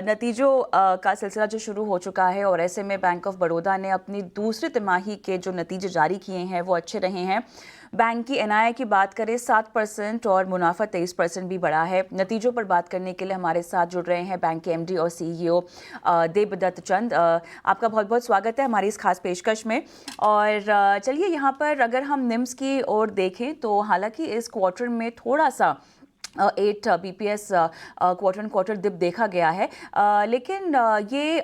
नतीजों का सिलसिला जो शुरू हो चुका है और ऐसे में बैंक ऑफ बड़ौदा ने अपनी दूसरी तिमाही के जो नतीजे जारी किए हैं वो अच्छे रहे हैं। बैंक की एनआईआई की बात करें 7% और मुनाफा 23% भी बढ़ा है। नतीजों पर बात करने के लिए हमारे साथ जुड़ रहे हैं बैंक के एमडी और सीईओ देबदत्त चंद। आपका बहुत बहुत स्वागत है हमारी इस खास पेशकश में। और चलिए यहाँ पर अगर हम निम्स की ओर देखें तो हालांकि इस क्वार्टर में थोड़ा सा 8 बीपीएस क्वार्टर क्वार्टर डिप देखा गया है, लेकिन ये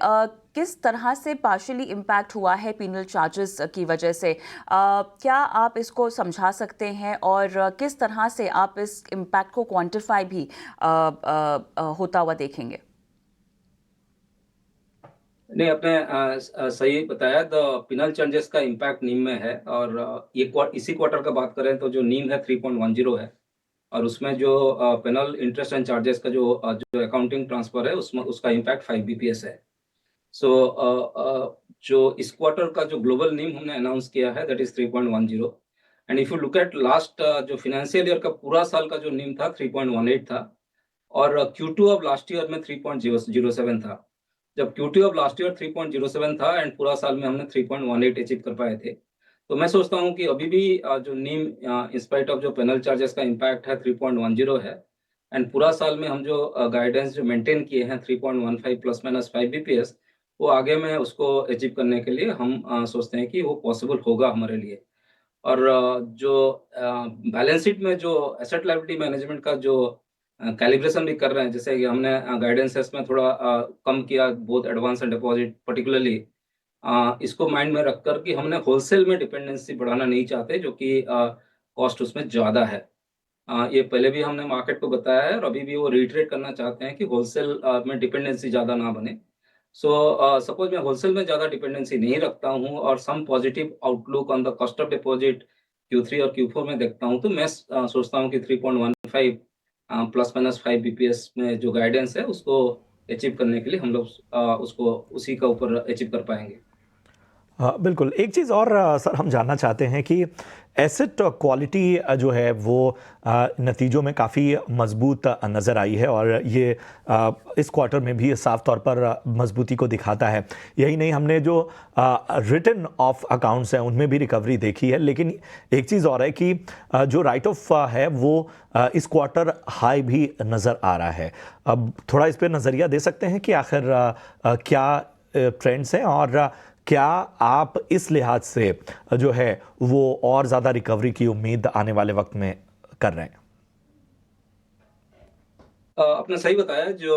किस तरह से पार्शियली इम्पैक्ट हुआ है पीनल चार्जेस की वजह से? क्या आप इसको समझा सकते हैं और किस तरह से आप इस इम्पैक्ट को क्वांटिफाई भी होता हुआ देखेंगे? नहीं, आपने सही बताया। द पिनल चार्जेस का इम्पैक्ट नीम में है और इसी क्वार्टर का बात करें तो जो नीम है 3.10 है और उसमें जो पेनल इंटरेस्ट एंड चार्जेस का जो अकाउंटिंग ट्रांसफर है उसमें उसका इम्पैक्ट 5 बीपीएस है। सो जो इस क्वार्टर का जो ग्लोबल नीम हमने अनाउंस किया है that is 3.10। And if you look at last जो फाइनेंशियल ईयर का पूरा साल का जो नीम था 3.18 था और Q2 ऑफ लास्ट ईयर में 3.07 था। जब Q2 ऑफ लास्ट ईयर 3.07 था एंड पूरा साल में हमने 3.18 अचीव कर पाए थे। तो मैं सोचता हूँ कि अभी भी जो नीम इंस्पाइट ऑफ जो पेनल चार्जेस का इम्पैक्ट है 3.10 है एंड पूरा साल में हम जो गाइडेंस जो मेंटेन किए हैं 3.15 प्लस माइनस 5 बीपीएस, वो आगे में उसको अचीव करने के लिए हम सोचते हैं कि वो पॉसिबल होगा हमारे लिए। और जो बैलेंस शीट में जो एसेट लायबिलिटी मैनेजमेंट का जो कैलिब्रेशन भी कर रहे हैं, जैसे कि हमने गाइडेंसेस में थोड़ा कम किया both advance and deposit particularly, इसको माइंड में रखकर कि हमने होलसेल में डिपेंडेंसी बढ़ाना नहीं चाहते जो कि कॉस्ट उसमें ज़्यादा है। ये पहले भी हमने मार्केट को बताया है और अभी भी वो रिइटरेट करना चाहते हैं कि होलसेल में डिपेंडेंसी ज़्यादा ना बने। सो सपोज मैं होलसेल में ज़्यादा डिपेंडेंसी नहीं रखता हूँ और some positive outlook on the cost of deposit Q3 और Q4 में देखता हूँ, तो मैं सोचता हूँ कि 3.15 प्लस माइनस 5 बीपीएस में जो गाइडेंस है उसको अचीव करने के लिए हम लोग उसको उसी का ऊपर अचीव कर पाएंगे। हाँ बिल्कुल। एक चीज़ और सर हम जानना चाहते हैं कि एसेट क्वालिटी जो है वो नतीजों में काफ़ी मजबूत नज़र आई है और ये इस क्वार्टर में भी साफ तौर पर मजबूती को दिखाता है। यही नहीं, हमने जो रिटर्न ऑफ अकाउंट्स हैं उनमें भी रिकवरी देखी है। लेकिन एक चीज़ और है कि जो राइट ऑफ है वो इस क्वार्टर हाई भी नज़र आ रहा है। अब थोड़ा इस पर नज़रिया दे सकते हैं कि आखिर क्या ट्रेंड्स हैं और क्या आप इस लिहाज से जो है वो और ज़्यादा रिकवरी की उम्मीद आने वाले वक्त में कर रहे हैं? आपने सही बताया। जो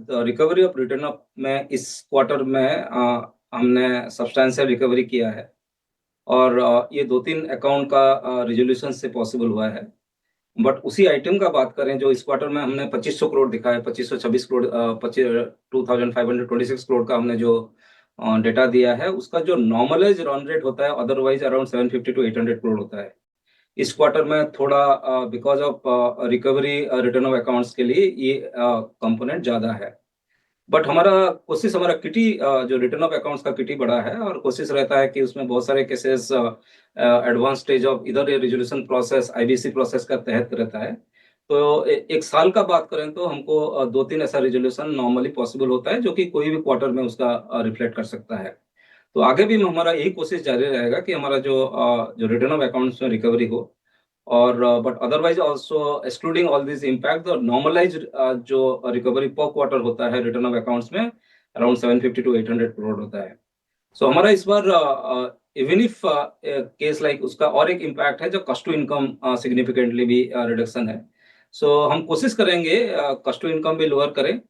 the recovery of return of में इस क्वार्टर में हमने सब्सटेंशियल रिकवरी किया है और ये 2-3 अकाउंट का रिज़ॉल्यूशन से पॉसिबल हुआ है। बट उसी आइटम का बात करें जो इस क्वार्टर में हमने 2500 करोड़ दिखाया, 2526 करोड़ 2526 करोड़ का हमने जो डेटा दिया है, उसका जो नॉर्मलाइज़्ड रन रेट होता है अदरवाइज़ अराउंड 750 टू 800 करोड़ होता है। इस क्वार्टर में थोड़ा because of recovery return of accounts के लिए ये कंपोनेंट ज़्यादा है। बट हमारा किटी जो रिटर्न ऑफ अकाउंट्स का किटी बड़ा है और कोशिश रहता है कि उसमें बहुत सारे केसेस एडवांस स्टेज ऑफ इधर ये रिजोल्यूशन प्रोसेस आईबीसी प्रोसेस का तहत रहता है। तो एक साल का बात करें तो हमको 2-3 ऐसा रिजोल्यूशन नॉर्मली पॉसिबल होता है जो कि कोई भी क्वार्टर में उसका रिफ्लेक्ट कर सकता है। तो आगे भी हमारा यही कोशिश जारी रहेगा कि हमारा जो रिटर्न ऑफ अकाउंट्स में रिकवरी हो और but otherwise also excluding all this impact the normalized जो रिकवरी पर क्वार्टर होता है रिटर्न ऑफ अकाउंट्स में अराउंड 750 टू 800 करोड़ होता है। सो हमारा इस बार इवन इफ केस लाइक उसका और एक इम्पैक्ट है जो कॉस्ट टू इनकम सिग्निफिकेंटली भी रिडक्शन है। सो हम कोशिश करेंगे कॉस्ट टू इनकम भी लोअर करें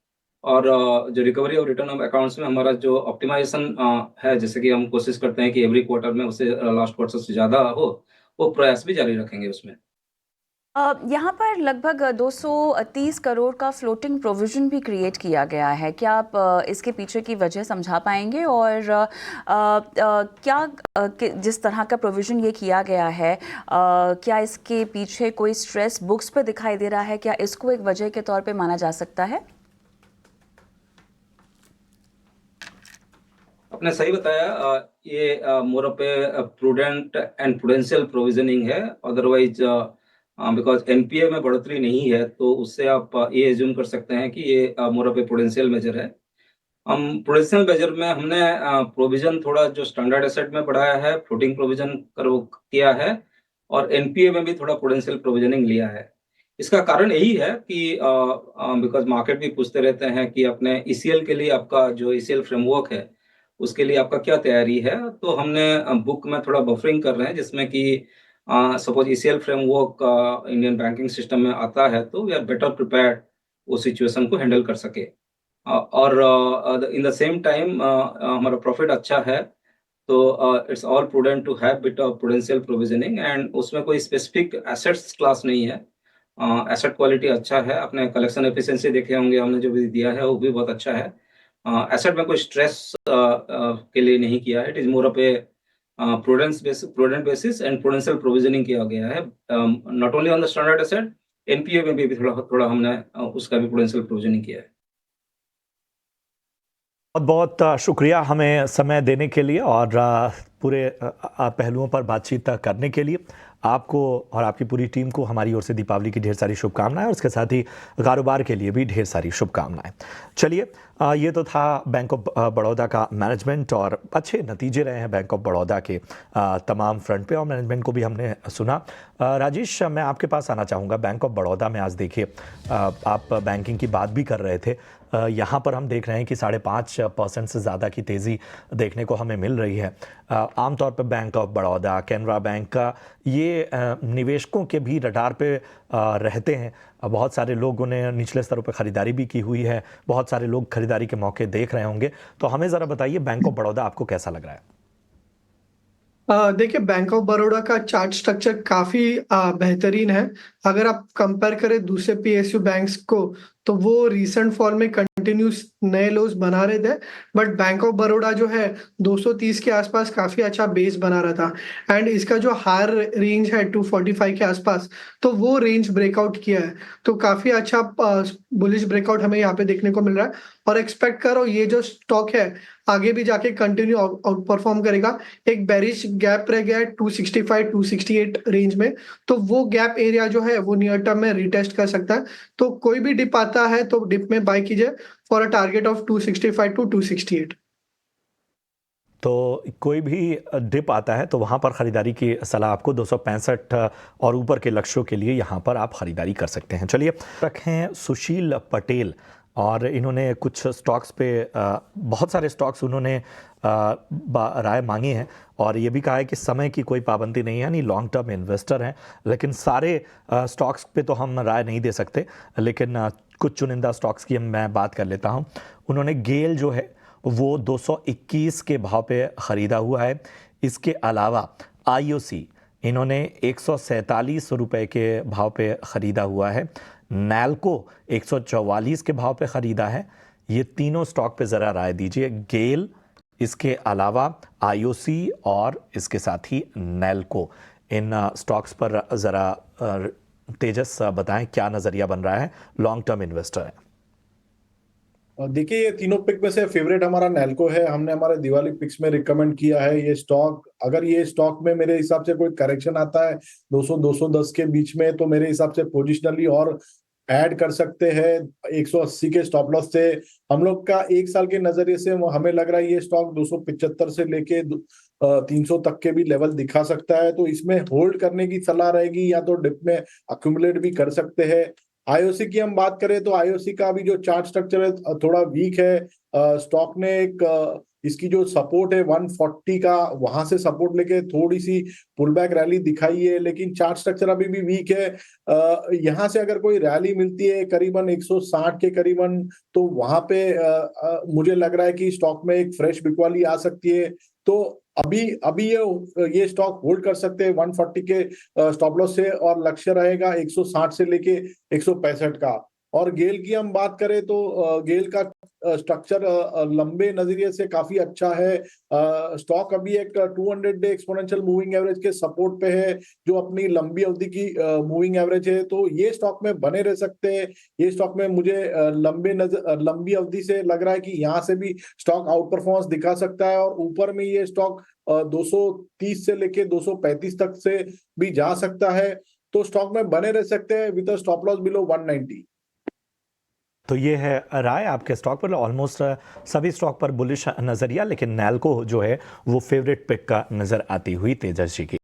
और जो रिकवरी और रिटर्न ऑफ अकाउंट्स में हमारा जो ऑप्टिमाइजेशन है, जैसे कि हम कोशिश करते हैं कि एवरी क्वार्टर में उससे लास्ट क्वार्टर से ज़्यादा हो, वो प्रयास भी जारी रखेंगे उसमें। यहाँ पर लगभग 230 करोड़ का फ्लोटिंग प्रोविजन भी क्रिएट किया गया है। क्या आप इसके पीछे की वजह समझा पाएंगे और क्या जिस तरह का प्रोविजन ये किया गया है, क्या इसके पीछे कोई स्ट्रेस बुक्स पे दिखाई दे रहा है? क्या इसको एक वजह के तौर पे माना जा सकता है? आपने सही बताया। ये more of A prudent and prudential provisioning है। अदरवाइज बिकॉज एनपीए में बढ़ोतरी नहीं है, तो उससे आप ये एज्यूम कर सकते हैं कि ये more of a prudential measure है। हम प्रूडेंशियल मेजर में हमने प्रोविजन थोड़ा जो स्टैंडर्ड एसेट में बढ़ाया है, फ्लोटिंग प्रोविजन किया है, और एनपीए में भी थोड़ा प्रूडेंशियल प्रोविजनिंग लिया है। इसका कारण यही है कि बिकॉज मार्केट भी पूछते रहते हैं कि अपने ईसीएल के लिए आपका जो ईसीएल फ्रेमवर्क है, उसके लिए आपका क्या तैयारी है। तो हमने बुक में थोड़ा बफरिंग कर रहे हैं, जिसमें कि suppose ECL framework Indian banking system में आता है, तो वी आर बेटर प्रिपेयर्ड वो सिचुएशन को हैंडल कर सके। और इन द सेम टाइम हमारा प्रॉफिट अच्छा है, तो it's all prudent to have bit of prudential provisioning, and उसमें कोई स्पेसिफिक एसेट्स क्लास नहीं है। एसेट क्वालिटी अच्छा है, अपने कलेक्शन एफिशिएंसी देखे होंगे, हमने जो भी दिया है वो भी बहुत अच्छा है। एसेट में कोई स्ट्रेस के लिए नहीं किया है, it is more of A prudent basis and prudential provisioning किया गया है, not only on the standard asset, NPA में भी थोड़ा थोड़ा हमने उसका भी प्रूडेंशियल प्रोविजनिंग किया है। बहुत बहुत शुक्रिया हमें समय देने के लिए और पूरे पहलुओं पर बातचीत करने के लिए। आपको और आपकी पूरी टीम को हमारी ओर से दीपावली की ढेर सारी शुभकामनाएं और उसके साथ ही कारोबार के लिए भी ढेर सारी शुभकामनाएं। चलिए, ये तो था बैंक ऑफ बड़ौदा का मैनेजमेंट और अच्छे नतीजे रहे हैं बैंक ऑफ बड़ौदा के तमाम फ्रंट पे, और मैनेजमेंट को भी हमने सुना। राजेश, मैं आपके पास आना चाहूँगा। बैंक ऑफ बड़ौदा में आज देखिए, आप बैंकिंग की बात भी कर रहे थे, यहाँ पर हम देख रहे हैं कि 5.5% से ज़्यादा की तेज़ी देखने को हमें मिल रही है। आमतौर पर bank of Baroda, Canara bank का ये निवेशकों के भी रडार पे रहते हैं। बहुत सारे लोगों ने निचले स्तरों पर ख़रीदारी भी की हुई है, बहुत सारे लोग खरीदारी के मौके देख रहे होंगे। तो हमें ज़रा बताइए, बैंक ऑफ बड़ौदा आपको कैसा लग रहा है? देखिए, बैंक ऑफ बड़ौदा का चार्ट स्ट्रक्चर काफी बेहतरीन है। अगर आप कंपेयर करें दूसरे पीएसयू बैंक्स को, तो वो रीसेंट फॉल में कंटिन्यूस नए लोज बना रहे थे, बट बैंक ऑफ बड़ौदा जो है 230 के आसपास काफी अच्छा बेस बना रहा था, एंड इसका जो हायर रेंज है 245 के आसपास, तो वो रेंज ब्रेकआउट किया है। तो काफी अच्छा बुलिश ब्रेकआउट हमें यहाँ पे देखने को मिल रहा है, और एक्सपेक्ट करो ये जो स्टॉक है आगे भी जाके कंटिन्यू आउट परफॉर्म करेगा। एक बेरिश गैप रह गया है 265-268 रेंज में, तो वो गैप एरिया जो है वो नियर टर्म में रिटेस्ट कर सकता है। तो कोई भी डिप आता है तो डिप में बाय कीजिए फॉर अ टारगेट ऑफ 265-268। तो कोई भी डिप आता है तो वहाँ पर ख़रीदारी की सलाह आपको 265 और ऊपर के लक्ष्यों के लिए यहाँ पर आप ख़रीदारी कर सकते हैं। चलिए, रखें सुशील पटेल, और इन्होंने कुछ स्टॉक्स पे बहुत सारे स्टॉक्स उन्होंने राय मांगी है, और ये भी कहा है कि समय की कोई पाबंदी नहीं है, यानी लॉन्ग टर्म इन्वेस्टर हैं, लेकिन सारे स्टॉक्स पे तो हम राय नहीं दे सकते, लेकिन कुछ चुनिंदा स्टॉक्स की मैं बात कर लेता हूँ। उन्होंने गेल जो है वो 221 के भाव पे ख़रीदा हुआ है। इसके अलावा आईओसी इन्होंने 147 रुपये के भाव पे ख़रीदा हुआ है। नैल्को 144 के भाव पे ख़रीदा है। ये तीनों स्टॉक पे ज़रा राय दीजिए, गेल, इसके अलावा आईओसी और इसके साथ ही नैल्को। इन स्टॉक्स पर ज़रा तेजस बताएं क्या नज़रिया बन रहा है, लॉन्ग टर्म इन्वेस्टर है। देखिए, ये तीनों पिक में से फेवरेट हमारा नैल्को है। हमने हमारे दिवाली पिक्स में रिकमेंड किया है ये स्टॉक। अगर ये स्टॉक में मेरे हिसाब से कोई करेक्शन आता है 200-210 के बीच में, तो मेरे हिसाब से पोजिशनली और ऐड कर सकते हैं 180 के स्टॉप लॉस से। हम लोग का एक साल के नजरिए से हमें लग रहा है ये स्टॉक 275 से लेके 300 तक के भी लेवल दिखा सकता है, तो इसमें होल्ड करने की सलाह रहेगी, या तो डिप में अक्यूमुलेट भी कर सकते हैं। आईओसी की हम बात करें तो आईओसी का भी जो चार्ट स्ट्रक्चर है थोड़ा वीक है। स्टॉक ने एक इसकी जो सपोर्ट है 140 का, वहां से सपोर्ट लेके थोड़ी सी पुल बैक रैली दिखाई है, लेकिन चार्ट स्ट्रक्चर अभी भी वीक है। यहां से अगर कोई रैली मिलती है करीबन 160 के करीबन, तो वहां पे मुझे लग रहा है कि स्टॉक में एक फ्रेश बिकवाली आ सकती है। तो अभी ये स्टॉक होल्ड कर सकते हैं 140 के स्टॉप लॉस से, और लक्ष्य रहेगा 160 से लेके 165 का। और गेल की हम बात करें तो गेल का स्ट्रक्चर लंबे नजरिए से काफी अच्छा है। स्टॉक अभी एक 200 डे एक्सपोनेंशियल मूविंग एवरेज के सपोर्ट पे है, जो अपनी लंबी अवधि की मूविंग एवरेज है, तो ये स्टॉक में बने रह सकते हैं। ये स्टॉक में मुझे लंबी अवधि से लग रहा है कि यहाँ से भी स्टॉक आउट परफॉर्मेंस दिखा सकता है, और ऊपर में ये स्टॉक 230 से लेके 235 तक से भी जा सकता है। तो स्टॉक में बने रह सकते हैं with a stop loss below 190। तो ये है राय आपके स्टॉक पर। ऑलमोस्ट सभी स्टॉक पर बुलिश नजरिया, लेकिन नैल्को जो है वो फेवरेट पिक का नजर आती हुई तेजस जी की।